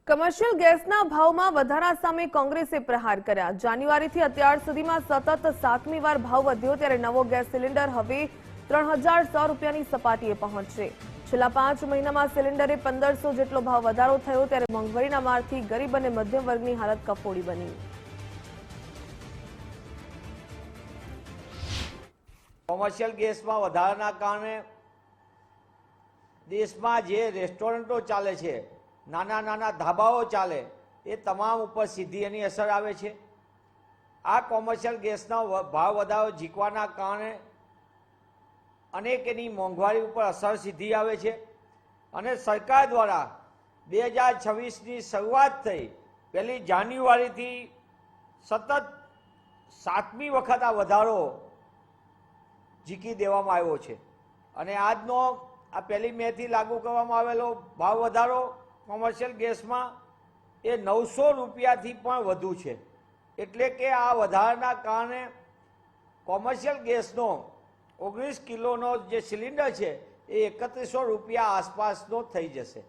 Commercial ગેસના ભાવમાં વધારા સામે કોંગ્રેસે પ્રહાર કર્યા। જાન્યુઆરીથી અત્યાર સુધીમાં સતત 7મી વાર ભાવ વધ્યો ત્યારે નવો ગેસ સિલિન્ડર હવે 3100 રૂપિયાની સપાટીએ પહોંચશે। છેલ્લા 5 મહિનામાં સિલિન્ડરે 1500 જેટલો ભાવ વધારો થયો ત્યારે મોંઘવારીના મારથી ગરીબ અને મધ્યમ વર્ગની હાલત કફોડી બની। કોમર્શિયલ ગેસમાં વધારાના કારણે દેશમાં જે રેસ્ટોરન્ટો ચાલે છે, નાના નાના ધાબાઓ ચાલે, એ તમામ ઉપર સીધી એની અસર આવે છે। આ કોમર્શિયલ ગેસનો ભાવ વધારો ઝીકવાના કારણે અનેક એની મોંઘવારી ઉપર અસર સીધી આવે છે અને સરકાર દ્વારા 2026ની શરૂઆત થઈ 1 જાન્યુઆરીથી સતત 7મી વખત આ વધારો ઝીકી દેવામાં આવ્યો છે અને આજનો આ 1 મેથી લાગુ કરવામાં આવેલો ભાવ વધારો કોમર્શિયલ ગેસમાં એ 900 રૂપિયાથી પણ વધુ છે। એટલે કે આ વધારાના કારણે કોમર્શિયલ ગેસનો 19 કિલોનો જે સિલિન્ડર છે એ 3100 રૂપિયા આસપાસનો થઈ જશે।